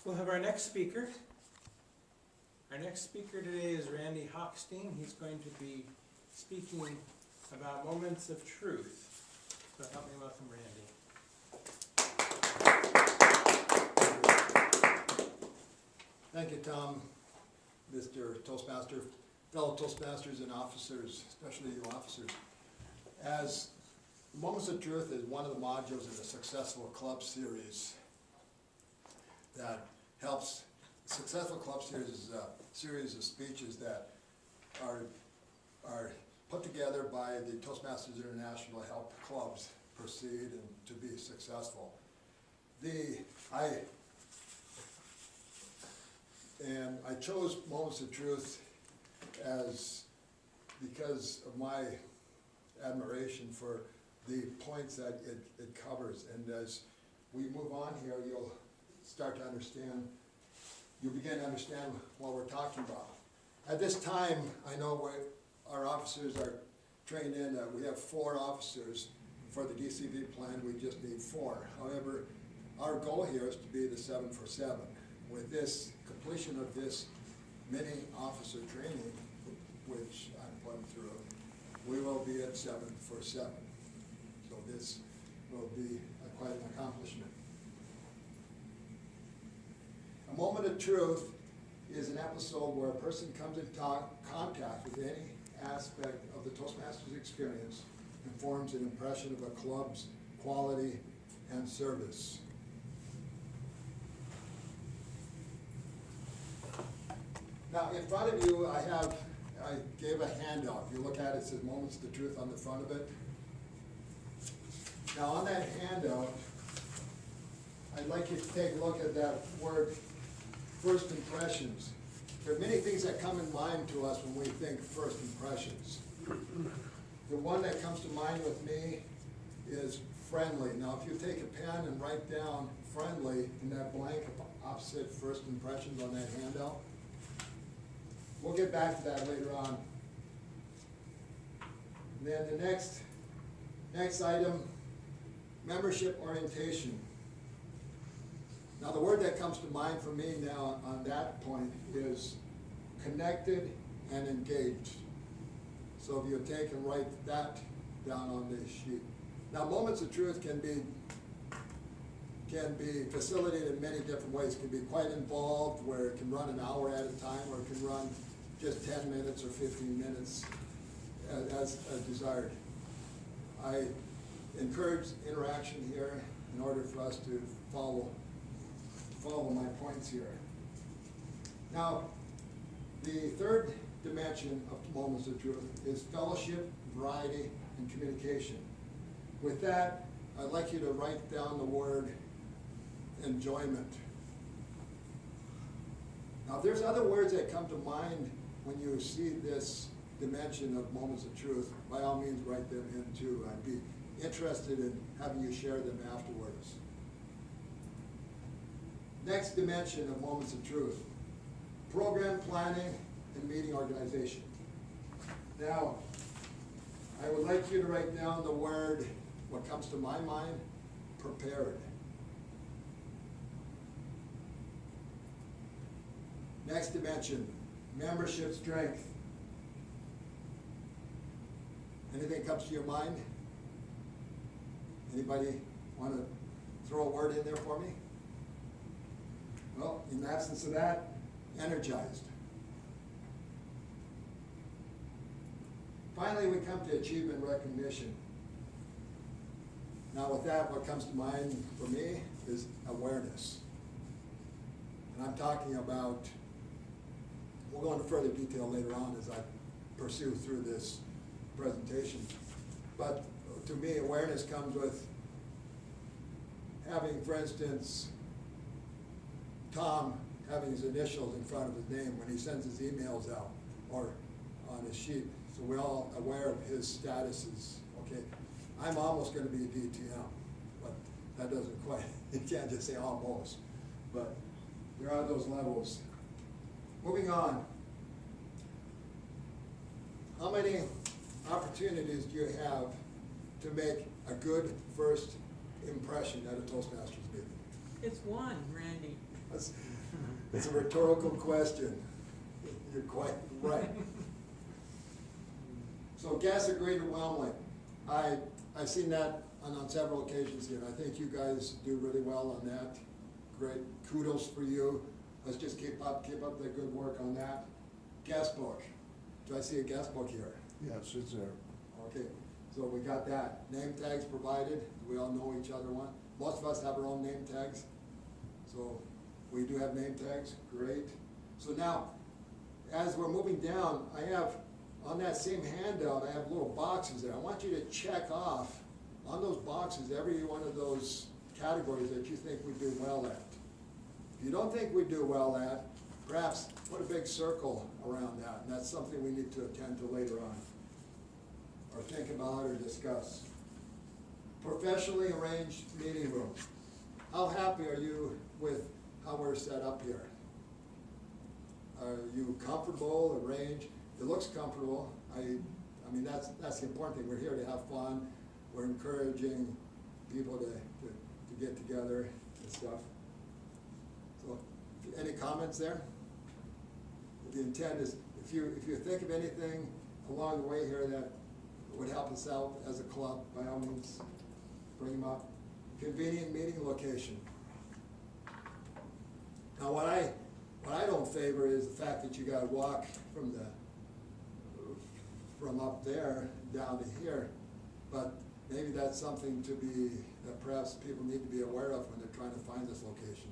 We'll have our next speaker. Our next speaker today is Randy Hochstein. He's going to be speaking about moments of truth. So help me welcome Randy. Thank you, Tom, Mr. Toastmaster, fellow Toastmasters and officers, especially you officers. As Moments of Truth is one of the modules in the Successful Club series that helps. Successful Club series is a series of speeches that are put together by the Toastmasters International to help clubs proceed and to be successful. I chose Moments of Truth because of my admiration for the points that it covers. And as we move on here, you'll begin to understand what we're talking about. At this time, I know our officers are trained in, we have 4 officers. For the DCV plan, we just need 4. However, our goal here is to be the 7 for 7. With this completion of this mini officer training, which I'm going through, we will be at 7 for 7. So this will be quite an accomplishment. A moment of truth is an episode where a person comes in contact with any aspect of the Toastmasters experience and forms an impression of a club's quality and service. Now, in front of you, I gave a handout. If you look at it, it says Moments of the Truth on the front of it. Now, on that handout, I'd like you to take a look at that word, first impressions. There are many things that come in mind to us when we think first impressions. The one that comes to mind with me is friendly. Now, if you take a pen and write down friendly in that blank opposite first impressions on that handout, we'll get back to that later on. And then the next item, membership orientation. Now, the word that comes to mind for me now on that point is connected and engaged. So if you take and write that down on this sheet. Now, Moments of Truth can be facilitated in many different ways. It can be quite involved, where it can run an hour at a time, or it can run just 10 minutes or 15 minutes as desired. I encourage interaction here in order for us to follow my points here. Now, the third dimension of Moments of Truth is fellowship, variety, and communication. With that, I'd like you to write down the word enjoyment. Now, if there's other words that come to mind when you see this dimension of Moments of Truth, by all means write them in too. I'd be interested in having you share them afterwards. Next dimension of Moments of Truth, program planning and meeting organization. Now, I would like you to write down the word, what comes to my mind, prepared. Next dimension, membership strength. Anything comes to your mind? Anybody want to throw a word in there for me? Well, in the absence of that, energized. Finally, we come to achievement recognition. Now with that, what comes to mind for me is awareness. And I'm talking about, we'll go into further detail later on as I pursue through this presentation. But to me, awareness comes with having, for instance, Tom having his initials in front of his name when he sends his emails out or on his sheet. So we're all aware of his statuses. Okay, I'm almost going to be a DTM, but that doesn't quite, you can't just say almost. But there are those levels. Moving on. How many opportunities do you have to make a good first impression at a Toastmasters meeting? It's one, Randy. It's a rhetorical question. You're quite right. So gas agreed overwhelmingly. I've seen that on several occasions here, and I think you guys do really well on that. Great, kudos for you. Let's just keep up the good work on that. Guest book. Do I see a guest book here? Yes, it's there. Okay, so we got that. Name tags provided. We all know each other one. Most of us have our own name tags. So we do have name tags, great. So now, as we're moving down, I have, on that same handout, I have little boxes there. I want you to check off on those boxes every one of those categories that you think we do well at. If you don't think we do well at, perhaps put a big circle around that, and that's something we need to attend to later on, or think about or discuss. Professionally arranged meeting room. How happy are you with how we're set up here? Are you comfortable, arranged? It looks comfortable. I mean, that's the important thing. We're here to have fun. We're encouraging people to get together and stuff. So, any comments there? The intent is, if you think of anything along the way here that would help us out as a club, by all means, bring them up. Convenient meeting location. Now, what I don't favor is the fact that you gotta walk from up there down to here, but maybe that's something that perhaps people need to be aware of when they're trying to find this location.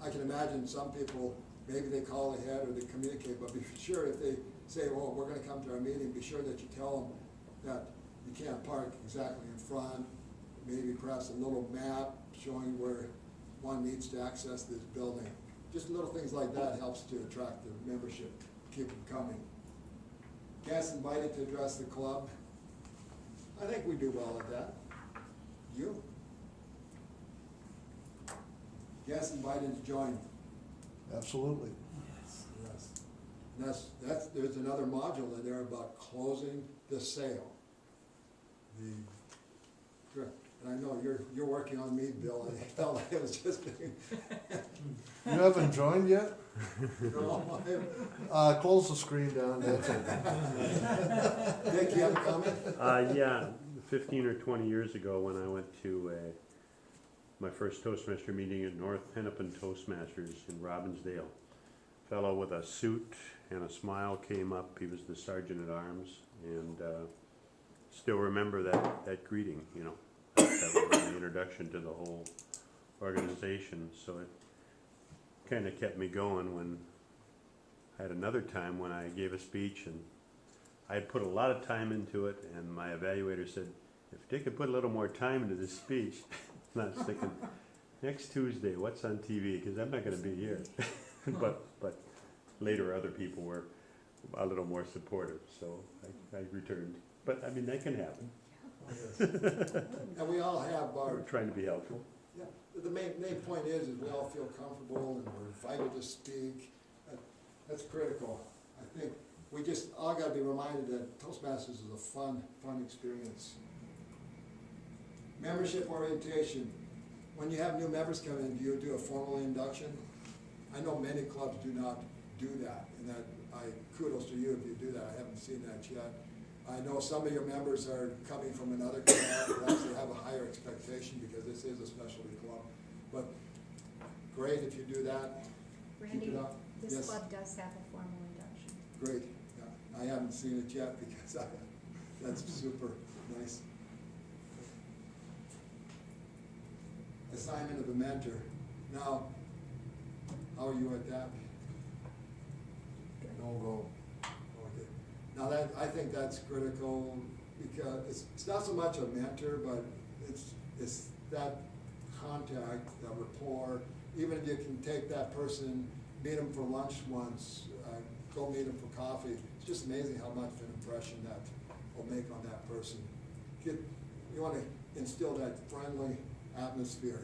I can imagine some people, maybe they call ahead or they communicate, but be sure if they say, well, we're gonna come to our meeting, be sure that you tell them that you can't park exactly in front, maybe perhaps a little map showing where one needs to access this building. Just little things like that helps to attract the membership, keep them coming. Guests invited to address the club. I think we do well at that. You? Guests invited to join. Absolutely. Yes. There's another module in there about closing the sale. And I know you're working on me, Bill, and I felt like it was just being. You haven't joined yet? No, Close the screen down, that's it. Dick, you have a comment? Yeah, 15 or 20 years ago when I went to my first Toastmaster meeting at North Hennepin Toastmasters in Robbinsdale, a fellow with a suit and a smile came up. He was the sergeant at arms, and still remember that greeting, you know. That was the introduction to the whole organization, so it kind of kept me going. When I had another time when I gave a speech, and I had put a lot of time into it, and my evaluator said, if Dick could put a little more time into this speech, and I was thinking, next Tuesday, what's on TV? Because I'm not going to be here. but later other people were a little more supportive, so I returned. But I mean, that can happen. And we all have We're our, trying to be helpful. yeah, the main point is we all feel comfortable and we're invited to speak. That's critical. I think we just all gotta be reminded that Toastmasters is a fun experience. Membership orientation. When you have new members come in, do you do a formal induction? I know many clubs do not do that, and that kudos to you if you do that. I haven't seen that yet. I know some of your members are coming from another club, perhaps they have a higher expectation because this is a specialty club. But great if you do that. Keep Randy, it up. this Yes. club does have a formal induction. Great, yeah. I haven't seen it yet because that's super nice. Assignment of a mentor. Now, how are you at that? No go. Okay. Now I think that's critical because it's not so much a mentor, but it's that contact, that rapport. Even if you can take that person, meet them for lunch once, go meet them for coffee, it's just amazing how much of an impression that will make on that person. You want to instill that friendly atmosphere.